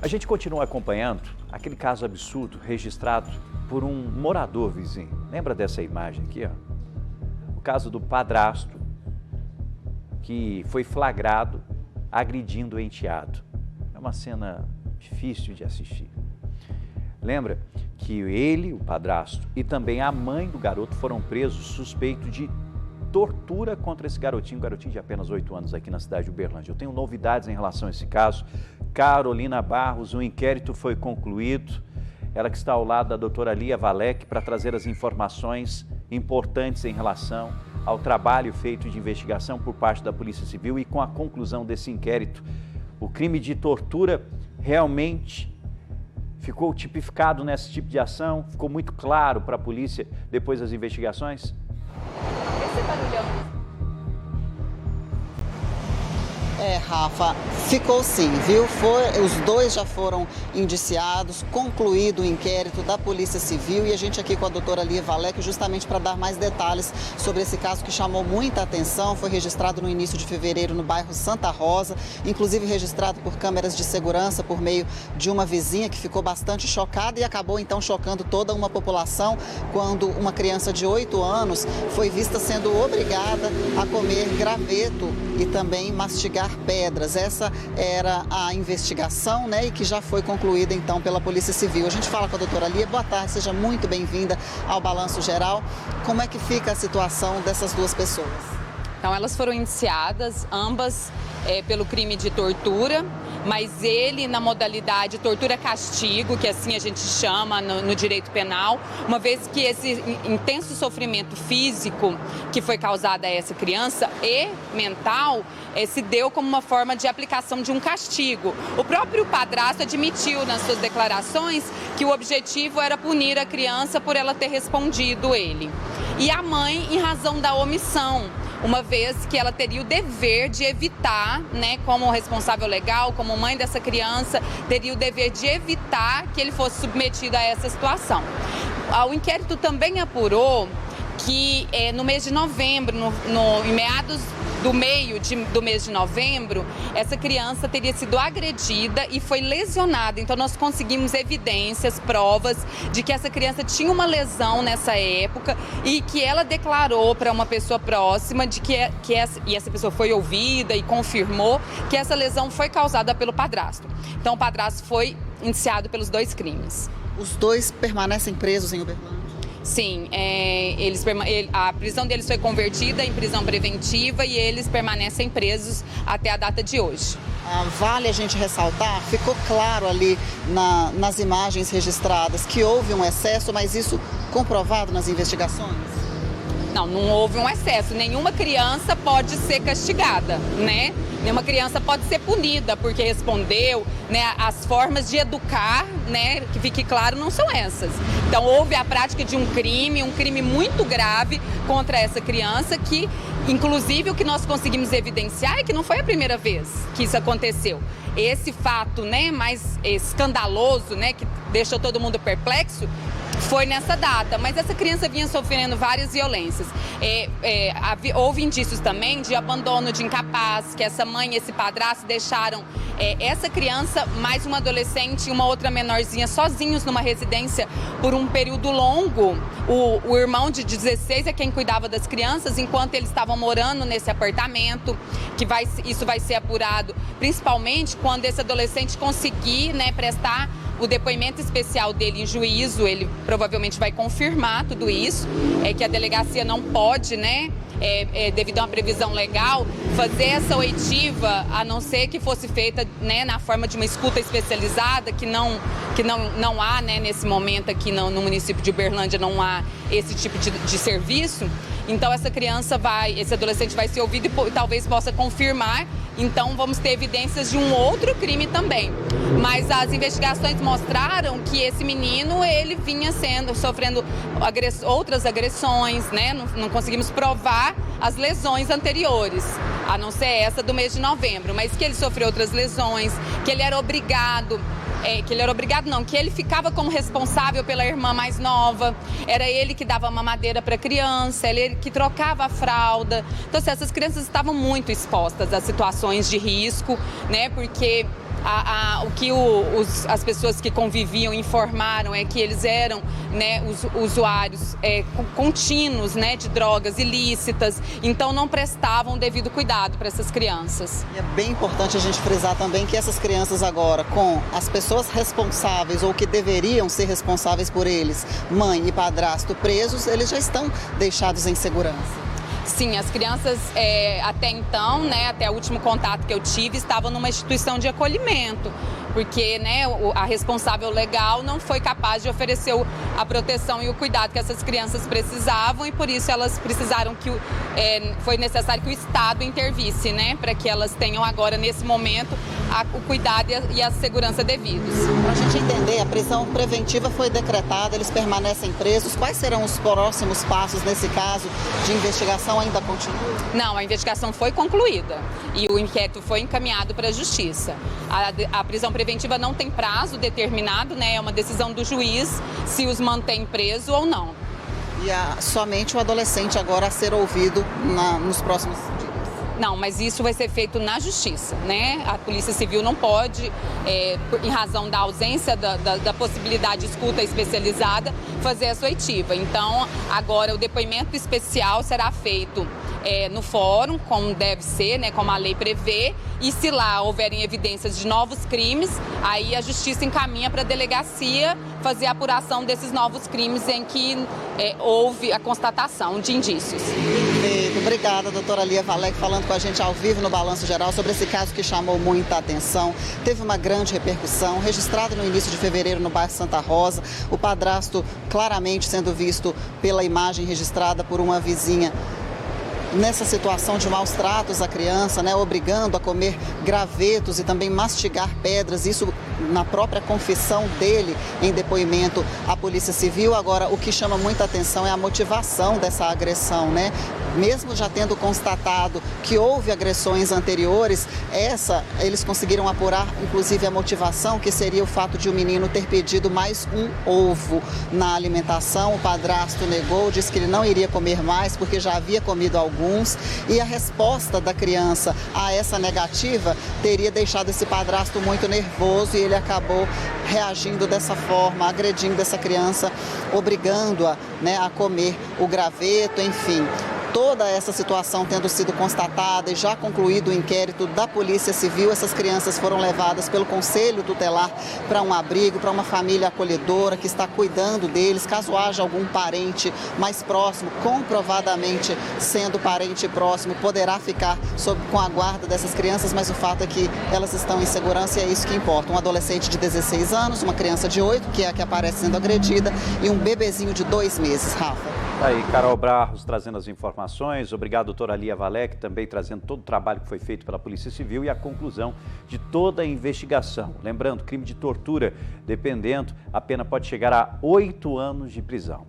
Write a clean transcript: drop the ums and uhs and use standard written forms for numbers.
A gente continua acompanhando aquele caso absurdo registrado por um morador vizinho. Lembra dessa imagem aqui, ó? O caso do padrasto que foi flagrado agredindo o enteado. É uma cena difícil de assistir. Lembra que ele, o padrasto, e também a mãe do garoto foram presos suspeitos de tortura contra esse garotinho, um garotinho de apenas 8 anos aqui na cidade de Uberlândia. Eu tenho novidades em relação a esse caso. Carolina Barros, o inquérito foi concluído. Ela que está ao lado da doutora Lia Valek para trazer as informações importantes em relação ao trabalho feito de investigação por parte da Polícia Civil e com a conclusão desse inquérito. O crime de tortura realmente ficou tipificado nesse tipo de ação? Ficou muito claro para a polícia depois das investigações? Esse barulhão. Rafa, ficou sim, viu? Os dois já foram indiciados, concluído o inquérito da Polícia Civil e a gente aqui com a doutora Lia Valek justamente para dar mais detalhes sobre esse caso que chamou muita atenção. Foi registrado no início de fevereiro no bairro Santa Rosa, inclusive registrado por câmeras de segurança por meio de uma vizinha que ficou bastante chocada e acabou então chocando toda uma população quando uma criança de 8 anos foi vista sendo obrigada a comer graveto e também mastigar pedras. Essa era a investigação, né, e que já foi concluída então pela Polícia Civil. A gente fala com a doutora Lia. Boa tarde, seja muito bem-vinda ao Balanço Geral. Como é que fica a situação dessas duas pessoas? Então, elas foram indiciadas, ambas pelo crime de tortura, mas ele na modalidade tortura-castigo, que assim a gente chama no direito penal, uma vez que esse intenso sofrimento físico que foi causado a essa criança e mental se deu como uma forma de aplicação de um castigo. O próprio padrasto admitiu nas suas declarações que o objetivo era punir a criança por ela ter respondido ele. E a mãe em razão da omissão, uma vez que ela teria o dever de evitar, né, como responsável legal, como mãe dessa criança, teria o dever de evitar que ele fosse submetido a essa situação. O inquérito também apurou que no mês de novembro, em meados do mês de novembro, essa criança teria sido agredida e foi lesionada. Então, nós conseguimos evidências, provas de que essa criança tinha uma lesão nessa época e que ela declarou para uma pessoa próxima de e essa pessoa foi ouvida e confirmou que essa lesão foi causada pelo padrasto. Então, o padrasto foi indiciado pelos 2 crimes. Os dois permanecem presos em Uberlândia? Sim, a prisão deles foi convertida em prisão preventiva e eles permanecem presos até a data de hoje. Vale a gente ressaltar, ficou claro ali nas imagens registradas que houve um excesso, mas isso comprovado nas investigações? Não houve um excesso. Nenhuma criança pode ser castigada, né? Nenhuma criança pode ser punida porque respondeu, né? As formas de educar, né? Que fique claro, não são essas. Então, houve a prática de um crime muito grave contra essa criança que, inclusive, o que nós conseguimos evidenciar é que não foi a primeira vez que isso aconteceu. Esse fato, né? Mais escandaloso, né? Que deixou todo mundo perplexo, foi nessa data, mas essa criança vinha sofrendo várias violências. Houve indícios também de abandono de incapaz, que essa mãe e esse padrasto deixaram essa criança, mais uma adolescente e uma outra menorzinha sozinhos numa residência por um período longo. O irmão de 16 é quem cuidava das crianças, enquanto eles estavam morando nesse apartamento, isso vai ser apurado, principalmente quando esse adolescente conseguir, né, prestar o depoimento especial dele em juízo. Ele provavelmente vai confirmar tudo isso, que a delegacia não pode, né, devido a uma previsão legal, fazer essa oitiva, a não ser que fosse feita, né, na forma de uma escuta especializada, que não há, né, nesse momento aqui no município de Uberlândia, não há esse tipo de serviço. Então esse adolescente vai ser ouvido e talvez possa confirmar. Então vamos ter evidências de um outro crime também. Mas as investigações mostraram que esse menino, ele vinha sofrendo outras agressões, né? Não conseguimos provar as lesões anteriores, a não ser essa do mês de novembro, mas que ele sofreu outras lesões, que ele era obrigado, que ele ficava como responsável pela irmã mais nova, era ele que dava mamadeira para a criança, ele que trocava a fralda. Então, assim, essas crianças estavam muito expostas a situações de risco, né? Porque O que as pessoas que conviviam informaram é que eles eram, né, usuários contínuos, né, de drogas ilícitas, então não prestavam o devido cuidado para essas crianças. E é bem importante a gente frisar também que essas crianças agora, com as pessoas responsáveis ou que deveriam ser responsáveis por eles, mãe e padrasto presos, eles já estão deixados em segurança. Sim, as crianças até então, né, até o último contato que eu tive, estavam numa instituição de acolhimento, porque, né, a responsável legal não foi capaz de oferecer a proteção e o cuidado que essas crianças precisavam, e por isso elas precisaram foi necessário que o Estado intervisse, né, para que elas tenham agora, nesse momento, o cuidado e a segurança devidos. Para a gente entender, a prisão preventiva foi decretada, eles permanecem presos. Quais serão os próximos passos nesse caso de investigação? Ainda continua? Não, a investigação foi concluída e o inquérito foi encaminhado para a Justiça. A prisão preventiva não tem prazo determinado, né? É uma decisão do juiz se os mantém preso ou não. E somente o adolescente agora a ser ouvido nos próximos dias? Não, mas isso vai ser feito na Justiça, né? A Polícia Civil não pode, em razão da ausência da possibilidade de escuta especializada, fazer essa oitiva. Então, agora o depoimento especial será feito no fórum, como deve ser, né, como a lei prevê, e se lá houverem evidências de novos crimes, aí a Justiça encaminha para a delegacia fazer a apuração desses novos crimes em que houve a constatação de indícios. Perfeito. Obrigada, doutora Lia Valec, falando com a gente ao vivo no Balanço Geral sobre esse caso que chamou muita atenção. Teve uma grande repercussão, registrado no início de fevereiro no bairro Santa Rosa, o padrasto claramente sendo visto pela imagem registrada por uma vizinha nessa situação de maus tratos à criança, né, obrigando a comer gravetos e também mastigar pedras, isso na própria confissão dele em depoimento à Polícia Civil. Agora, o que chama muita atenção é a motivação dessa agressão, né? Mesmo já tendo constatado que houve agressões anteriores, eles conseguiram apurar, inclusive, a motivação, que seria o fato de o menino ter pedido mais um ovo na alimentação. O padrasto negou, disse que ele não iria comer mais porque já havia comido alguns, e a resposta da criança a essa negativa teria deixado esse padrasto muito nervoso e ele acabou reagindo dessa forma, agredindo essa criança, obrigando-a, né, a comer o graveto, enfim. Toda essa situação tendo sido constatada e já concluído o inquérito da Polícia Civil, essas crianças foram levadas pelo Conselho Tutelar para um abrigo, para uma família acolhedora que está cuidando deles. Caso haja algum parente mais próximo, comprovadamente sendo parente próximo, poderá ficar com a guarda dessas crianças, mas o fato é que elas estão em segurança e é isso que importa. Um adolescente de 16 anos, uma criança de 8, que é a que aparece sendo agredida, e um bebezinho de 2 meses, Rafa. Aí, Carol Barros trazendo as informações. Obrigado, doutora Lia Valec, também trazendo todo o trabalho que foi feito pela Polícia Civil e a conclusão de toda a investigação. Lembrando, crime de tortura, dependendo, a pena pode chegar a 8 anos de prisão.